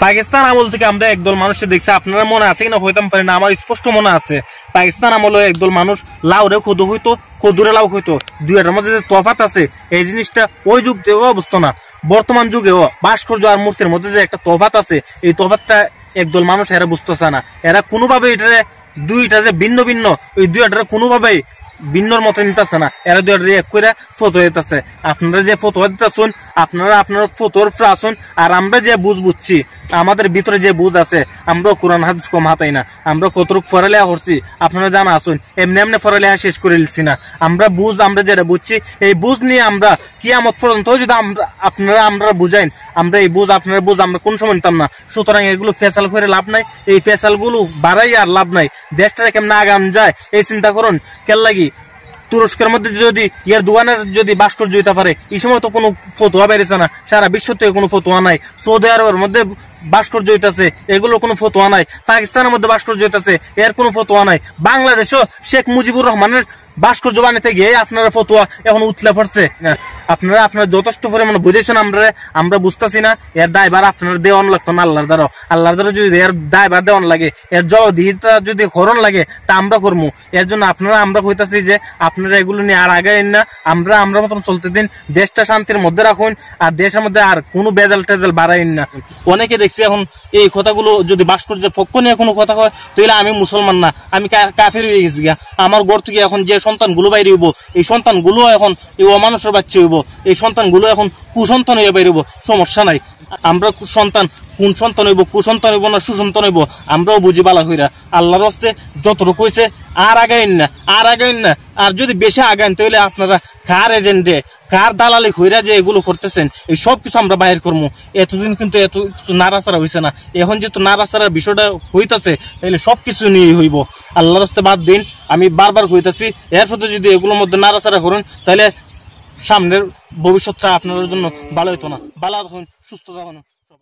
পাকিস্তান আমল থেকে আমরা একদল মানুষকে দেখছি, আপনারা মনে আছে কিনা হইতাম পারি না, আমার স্পষ্ট মনে আছে। পাকিস্তান আমলে একদল মানুষ লাউরে খদু হইতো, খদুরে লাউ হইতো, দুইটার মধ্যে যে তফাৎ আছে এই জিনিসটা ওই যুগ থেকেও বুঝতো না। বর্তমান যুগেও ভাস্কর্য আর মূর্তির মধ্যে যে একটা তফাৎ আছে, এই তফাৎটা একদল মানুষ এরা বুঝতেছে না। এরা কোনোভাবে এটারে দুইটা যে ভিন্ন ভিন্ন, ওই দুইটারে কোনোভাবেই ভিন্নর মতো নিতেছে না। এরা দুইটা এক করে ফটো দিতেছে। আপনারা যে ফটো দিতেছেন, আপনারা আপনার ফটোর আসুন, আর আমরা যে বুঝছি, আমাদের ভিতরে যে বুঝ আছে, আমরা কোরআন হাদিস কম হাতাই না। আমরা কতটুকু পড়ালেখা করছি আপনারা জানা আসুন, এমনি এমনি পড়ালেখা শেষ করে দিচ্ছি না। আমরা যেটা বুঝছি, এই বুঝ নিয়ে আমরা কিয়ামত পর্যন্ত যদি আমরা বুঝাইন, আমরা এই বুঝ আপনারা আমরা কোন সময় নিতাম না। সুতরাং এগুলো ফেসাল করে লাভ নাই, এই ফেসাল গুলো বাড়াই আর লাভ নাই। দেশটা কেমন আগাম যায় এই চিন্তা করুন। কেন লাগি তুরস্কের মধ্যে যদি ইয়ার দোকানের যদি ভাস্কর্য হইতে পারে, এই সময় তো কোনো ফতোয়া বেরিয়েছে না, সারা বিশ্ব থেকে কোনো ফতোয়া নাই। সৌদি আরবের মধ্যে ভাস্কর্য হইতেছে, এগুলো কোনো ফতোয়া নাই। পাকিস্তানের মধ্যে ভাস্কর্য হইতেছে, এর কোনো ফতোয়া নাই। বাংলাদেশও শেখ মুজিবুর রহমানের ভাস্কর্য বানাতে গিয়ে আপনারা ফতোয়া এখন উতলে পড়ছে। আপনারা যথেষ্ট পরিমাণে বুঝেছেন, আমরা বুঝতেছি না। এর দায়ভার আপনারা দেওয়ান লাগতো না আল্লাহর দ্বারা যদি এর দায়ভার দেওয়ান লাগে, এর জবাবদিহিতা যদি করণ লাগে, তা আমরা করবো। এর জন্য আমরা কইতাছি যে আপনারা এগুলো নিয়ে আর আগাইন না। আমরা মতন চলতে দিন, দেশটা শান্তির মধ্যে রাখুন, আর দেশের মধ্যে আর কোনো বেজাল টেজাল বাড়াইন না। অনেকে দেখছি এখন এই কথাগুলো যদি ভাস্কর্যের পক্ষ নিয়ে কোনো কথা হয়, তাহলে আমি মুসলমান না, আমি কাফের হয়ে গেছি গিয়া। আমার ঘর থেকে এখন যে সন্তানগুলো বাইরে হইব, এই সন্তানগুলো এখন এই অমানুষের বাচ্চা হইব, এই সন্তানগুলো এখন কুসন্তান হয়ে বাইরে হইব। সমস্যা নাই, আমরা সন্তান কোন সন্তান হইব, কুসন্তান হইব না সুসন্তান হইব, আমরাও বুঝি বালা হইরা। আল্লাহর হস্তে যতটুকু হইছে আর আগাইন না। আর যদি বেশি আগাইন, তাহলে আপনারা কার এজেন্টে, কার দালালি হইরা যে এগুলো করতেছেন, এই সব কিছু আমরা বাহির করবো। এতদিন কিন্তু এত কিছু নাড়াচাড়া হয়েছে না। এখন যেহেতু নাড়াচাড়ার বিষয়টা হইতাছে, তাহলে সবকিছু নিয়ে হইব। আল্লাহর হস্তে বাদ দিন, আমি বারবার হইতাছি, এর ফলে যদি এগুলোর মধ্যে নাড়াচাড়া করুন, তাহলে সামনের ভবিষ্যৎটা আপনাদের জন্য ভালো হইতো না। ভালো থাকুন, সুস্থ থাকুন।